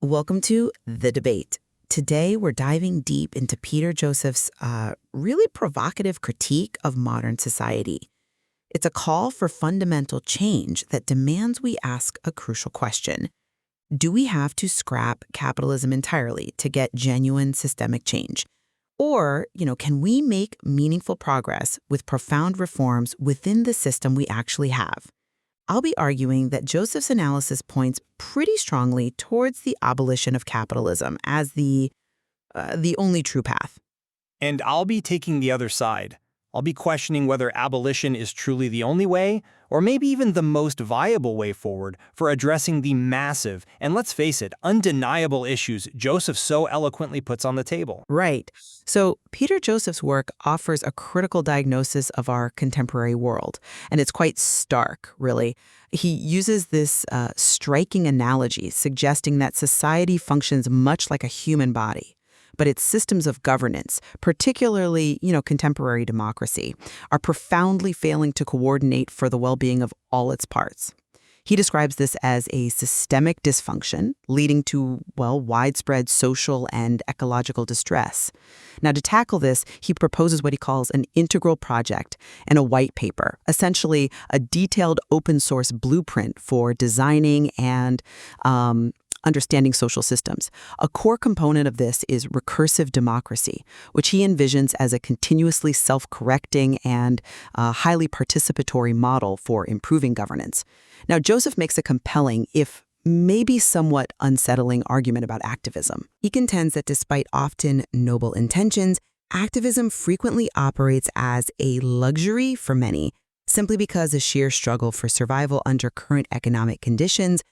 Welcome to The Debate. Today, we're diving deep into Peter Joseph's really provocative critique of modern society. It's a call for fundamental change that demands we ask a crucial question. Do we have to scrap capitalism entirely to get genuine systemic change? Or, can we make meaningful progress with profound reforms within the system we actually have? I'll be arguing that Joseph's analysis points pretty strongly towards the abolition of capitalism as the only true path. And I'll be taking the other side. I'll be questioning whether abolition is truly the only way, or maybe even the most viable way forward for addressing the massive, and let's face it, undeniable issues Joseph so eloquently puts on the table. Right. So Peter Joseph's work offers a critical diagnosis of our contemporary world, and it's quite stark, really. He uses this striking analogy, suggesting that society functions much like a human body. But its systems of governance, particularly, contemporary democracy, are profoundly failing to coordinate for the well-being of all its parts. He describes this as a systemic dysfunction leading to, widespread social and ecological distress. Now, to tackle this, he proposes what he calls an integral project and a white paper, essentially a detailed open source blueprint for designing and understanding social systems. A core component of this is recursive democracy, which he envisions as a continuously self-correcting and highly participatory model for improving governance. Now, Joseph makes a compelling, if maybe somewhat unsettling, argument about activism. He contends that despite often noble intentions, activism frequently operates as a luxury for many, simply because a sheer struggle for survival under current economic conditions,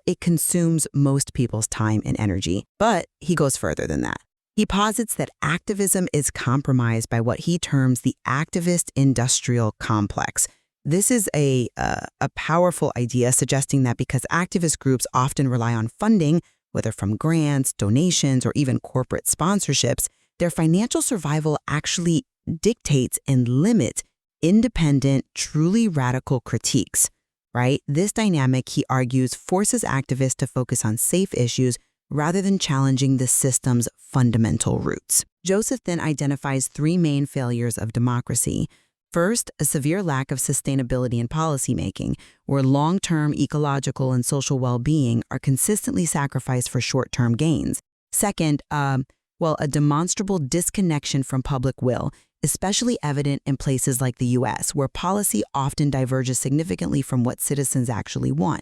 it consumes most people's time and energy. But he goes further than that. He posits that activism is compromised by what he terms the activist industrial complex. This is a powerful idea, suggesting that because activist groups often rely on funding, whether from grants, donations, or even corporate sponsorships, their financial survival actually dictates and limits independent, truly radical critiques. Right? This dynamic, he argues, forces activists to focus on safe issues rather than challenging the system's fundamental roots. Joseph then identifies three main failures of democracy. First, a severe lack of sustainability in policymaking, where long-term ecological and social well-being are consistently sacrificed for short-term gains. Second, a demonstrable disconnection from public will, especially evident in places like the U.S., where policy often diverges significantly from what citizens actually want.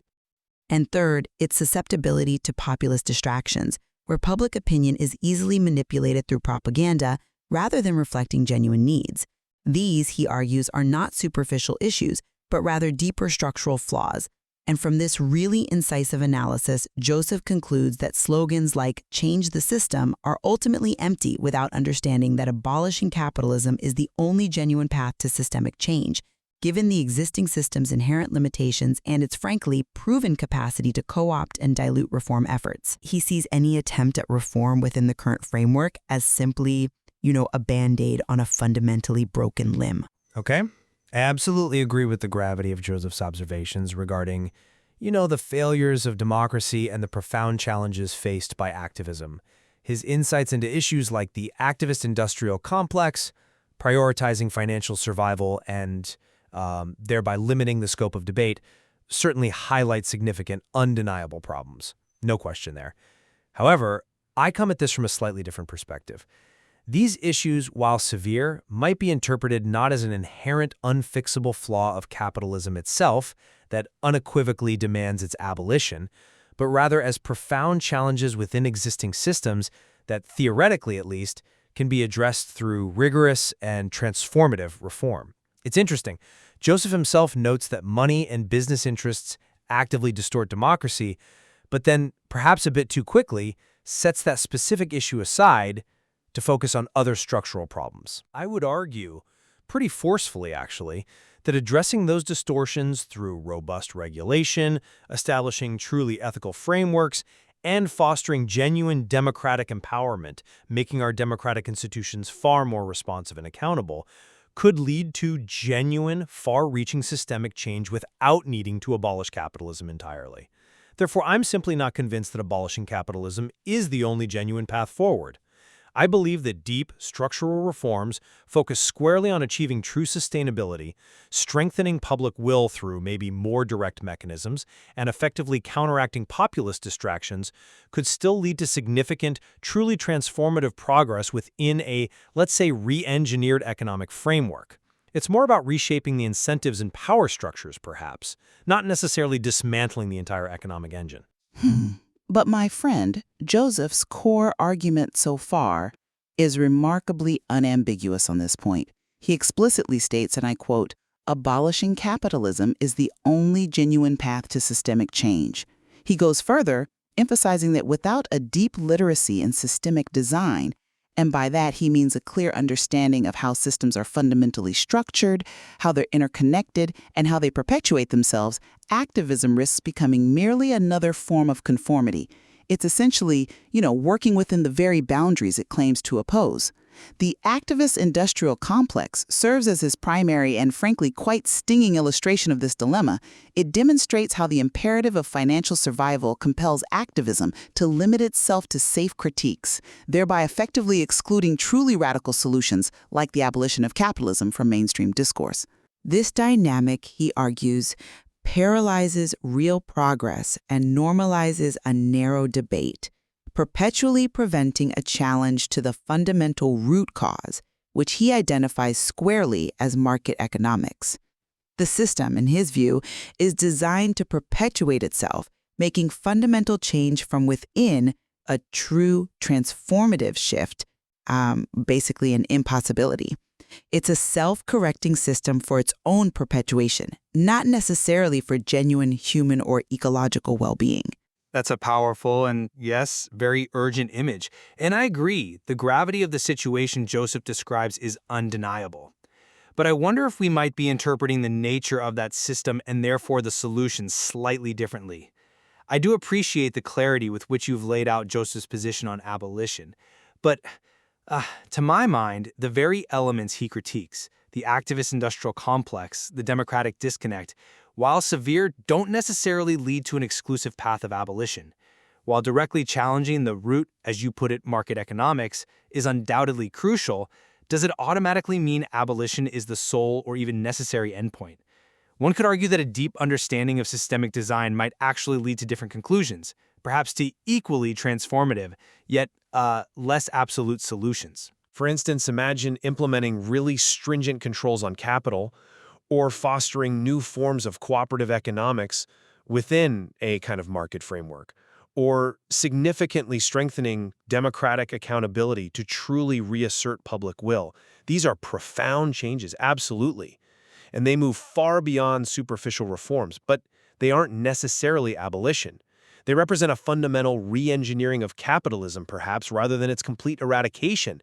And third, its susceptibility to populist distractions, where public opinion is easily manipulated through propaganda rather than reflecting genuine needs. These, he argues, are not superficial issues, but rather deeper structural flaws. And from this really incisive analysis, Joseph concludes that slogans like "change the system" are ultimately empty without understanding that abolishing capitalism is the only genuine path to systemic change, given the existing system's inherent limitations and its frankly proven capacity to co-opt and dilute reform efforts. He sees any attempt at reform within the current framework as simply, a band-aid on a fundamentally broken limb. Okay. I absolutely agree with the gravity of Joseph's observations regarding, the failures of democracy and the profound challenges faced by activism. His insights into issues like the activist industrial complex, prioritizing financial survival, and thereby limiting the scope of debate certainly highlight significant, undeniable problems. No question there. However, I come at this from a slightly different perspective. These issues, while severe, might be interpreted not as an inherent unfixable flaw of capitalism itself that unequivocally demands its abolition, but rather as profound challenges within existing systems that, theoretically at least, can be addressed through rigorous and transformative reform. It's interesting. Joseph himself notes that money and business interests actively distort democracy, but then, perhaps a bit too quickly, sets that specific issue aside to focus on other structural problems. I would argue, pretty forcefully actually, that addressing those distortions through robust regulation, establishing truly ethical frameworks, and fostering genuine democratic empowerment, making our democratic institutions far more responsive and accountable, could lead to genuine, far-reaching systemic change without needing to abolish capitalism entirely. Therefore, I'm simply not convinced that abolishing capitalism is the only genuine path forward. I believe that deep, structural reforms focus squarely on achieving true sustainability, strengthening public will through maybe more direct mechanisms, and effectively counteracting populist distractions could still lead to significant, truly transformative progress within a, let's say, re-engineered economic framework. It's more about reshaping the incentives and power structures, perhaps, not necessarily dismantling the entire economic engine. But my friend, Joseph's core argument so far is remarkably unambiguous on this point. He explicitly states, and I quote, "Abolishing capitalism is the only genuine path to systemic change." He goes further, emphasizing that without a deep literacy in systemic design, and by that he means a clear understanding of how systems are fundamentally structured, how they're interconnected, and how they perpetuate themselves, activism risks becoming merely another form of conformity. It's essentially, working within the very boundaries it claims to oppose. The activist industrial complex serves as his primary and frankly quite stinging illustration of this dilemma. It demonstrates how the imperative of financial survival compels activism to limit itself to safe critiques, thereby effectively excluding truly radical solutions like the abolition of capitalism from mainstream discourse. This dynamic, he argues, paralyzes real progress and normalizes a narrow debate, perpetually preventing a challenge to the fundamental root cause, which he identifies squarely as market economics. The system, in his view, is designed to perpetuate itself, making fundamental change from within a true transformative shift, basically an impossibility. It's a self-correcting system for its own perpetuation, not necessarily for genuine human or ecological well-being. That's a powerful and, yes, very urgent image. And I agree, the gravity of the situation Joseph describes is undeniable. But I wonder if we might be interpreting the nature of that system and therefore the solution slightly differently. I do appreciate the clarity with which you've laid out Joseph's position on abolition. But to my mind, the very elements he critiques, the activist industrial complex, the democratic disconnect, while severe, don't necessarily lead to an exclusive path of abolition. While directly challenging the root, as you put it, market economics, is undoubtedly crucial, does it automatically mean abolition is the sole or even necessary endpoint? One could argue that a deep understanding of systemic design might actually lead to different conclusions, perhaps to equally transformative, yet less absolute solutions. For instance, imagine implementing really stringent controls on capital or fostering new forms of cooperative economics within a kind of market framework, or significantly strengthening democratic accountability to truly reassert public will. These are profound changes, absolutely. And they move far beyond superficial reforms, but they aren't necessarily abolition. They represent a fundamental re-engineering of capitalism, perhaps, rather than its complete eradication.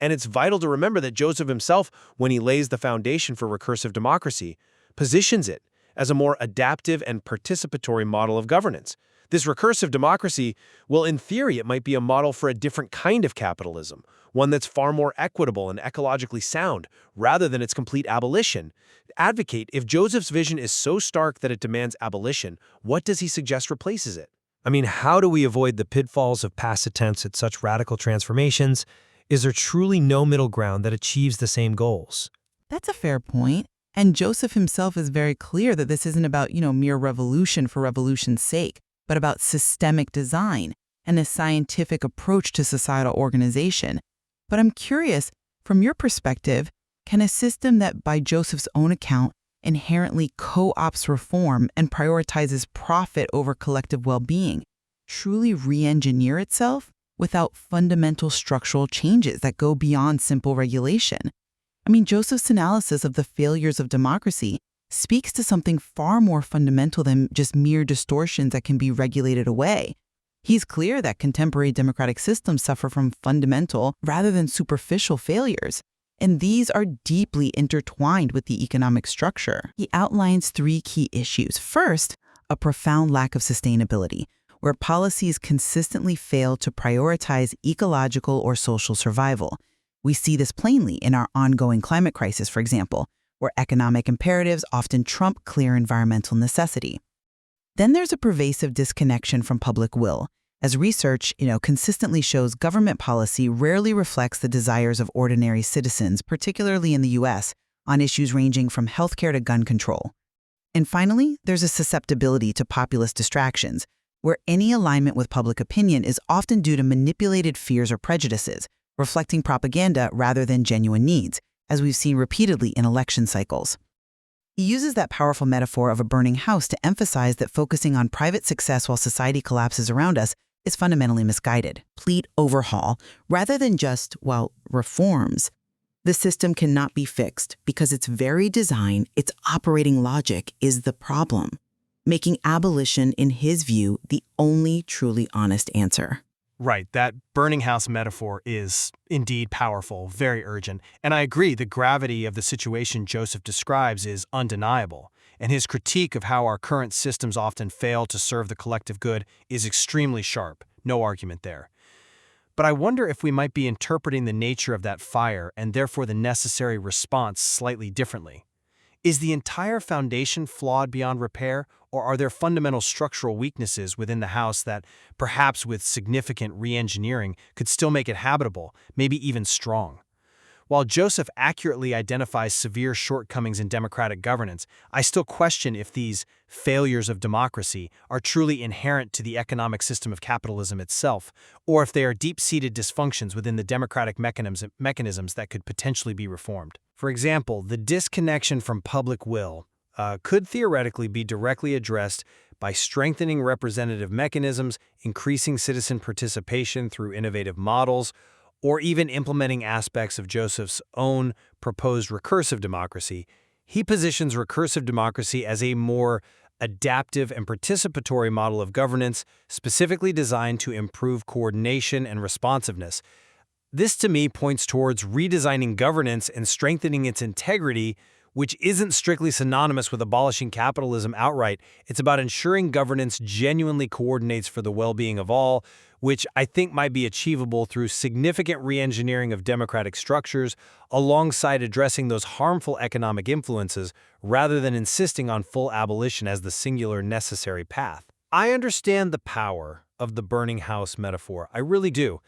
And it's vital to remember that Joseph himself, when he lays the foundation for recursive democracy, positions it as a more adaptive and participatory model of governance. This recursive democracy, well, in theory, it might be a model for a different kind of capitalism, one that's far more equitable and ecologically sound, rather than its complete abolition. Advocate, if Joseph's vision is so stark that it demands abolition, what does he suggest replaces it? I mean, how do we avoid the pitfalls of past attempts at such radical transformations? Is there truly no middle ground that achieves the same goals? That's a fair point. And Joseph himself is very clear that this isn't about, mere revolution for revolution's sake, but about systemic design and a scientific approach to societal organization. But I'm curious, from your perspective, can a system that, by Joseph's own account, inherently co-opts reform and prioritizes profit over collective well-being, truly re-engineer itself without fundamental structural changes that go beyond simple regulation? I mean, Joseph's analysis of the failures of democracy speaks to something far more fundamental than just mere distortions that can be regulated away. He's clear that contemporary democratic systems suffer from fundamental rather than superficial failures, and these are deeply intertwined with the economic structure. He outlines 3 key issues. First, a profound lack of sustainability, where policies consistently fail to prioritize ecological or social survival. We see this plainly in our ongoing climate crisis, for example, where economic imperatives often trump clear environmental necessity. Then there's a pervasive disconnection from public will. As research, consistently shows government policy rarely reflects the desires of ordinary citizens, particularly in the US, on issues ranging from healthcare to gun control. And finally, there's a susceptibility to populist distractions, where any alignment with public opinion is often due to manipulated fears or prejudices, reflecting propaganda rather than genuine needs, as we've seen repeatedly in election cycles. He uses that powerful metaphor of a burning house to emphasize that focusing on private success while society collapses around us is fundamentally misguided. Complete overhaul, rather than just, reforms. The system cannot be fixed because its very design, its operating logic, is the problem, making abolition, in his view, the only truly honest answer. Right, that burning house metaphor is indeed powerful, very urgent, and I agree the gravity of the situation Joseph describes is undeniable, and his critique of how our current systems often fail to serve the collective good is extremely sharp, no argument there. But I wonder if we might be interpreting the nature of that fire and therefore the necessary response slightly differently. Is the entire foundation flawed beyond repair, or are there fundamental structural weaknesses within the house that, perhaps with significant re-engineering, could still make it habitable, maybe even strong? While Joseph accurately identifies severe shortcomings in democratic governance, I still question if these failures of democracy are truly inherent to the economic system of capitalism itself, or if they are deep-seated dysfunctions within the democratic mechanisms that could potentially be reformed. For example, the disconnection from public will could theoretically be directly addressed by strengthening representative mechanisms, increasing citizen participation through innovative models, or even implementing aspects of Joseph's own proposed recursive democracy. He positions recursive democracy as a more adaptive and participatory model of governance, specifically designed to improve coordination and responsiveness. This, to me, points towards redesigning governance and strengthening its integrity, which isn't strictly synonymous with abolishing capitalism outright. It's about ensuring governance genuinely coordinates for the well-being of all, which I think might be achievable through significant re-engineering of democratic structures alongside addressing those harmful economic influences rather than insisting on full abolition as the singular necessary path. I understand the power of the burning house metaphor, I really do,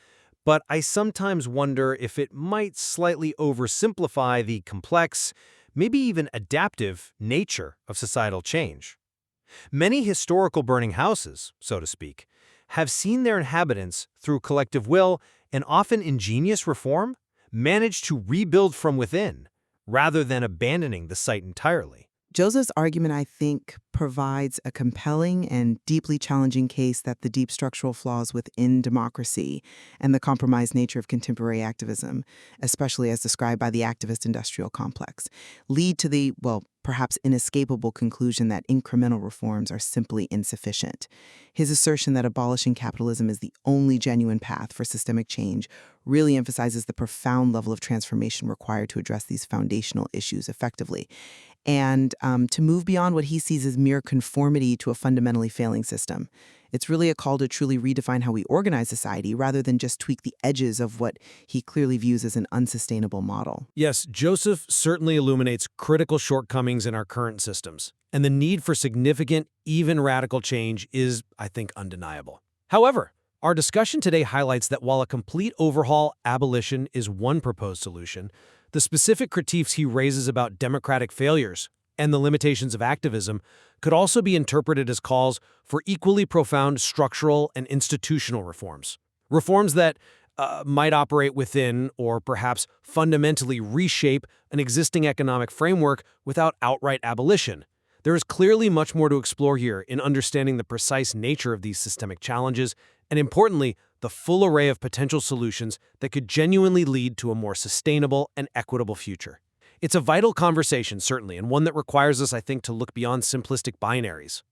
but I sometimes wonder if it might slightly oversimplify the complex, maybe even adaptive nature of societal change. Many historical burning houses, so to speak, have seen their inhabitants, through collective will and often ingenious reform, manage to rebuild from within, rather than abandoning the site entirely. Joseph's argument, I think, provides a compelling and deeply challenging case that the deep structural flaws within democracy and the compromised nature of contemporary activism, especially as described by the activist industrial complex, lead to the, perhaps inescapable conclusion that incremental reforms are simply insufficient. His assertion that abolishing capitalism is the only genuine path for systemic change really emphasizes the profound level of transformation required to address these foundational issues effectively, and to move beyond what he sees as mere conformity to a fundamentally failing system. It's really a call to truly redefine how we organize society rather than just tweak the edges of what he clearly views as an unsustainable model. Yes, Joseph certainly illuminates critical shortcomings in our current systems, and the need for significant, even radical change is, I think, undeniable. However, our discussion today highlights that while a complete overhaul, abolition, is one proposed solution, the specific critiques he raises about democratic failures and the limitations of activism could also be interpreted as calls for equally profound structural and institutional reforms. Reforms that might operate within or perhaps fundamentally reshape an existing economic framework without outright abolition. There is clearly much more to explore here in understanding the precise nature of these systemic challenges and, importantly, the full array of potential solutions that could genuinely lead to a more sustainable and equitable future. It's a vital conversation, certainly, and one that requires us, I think, to look beyond simplistic binaries.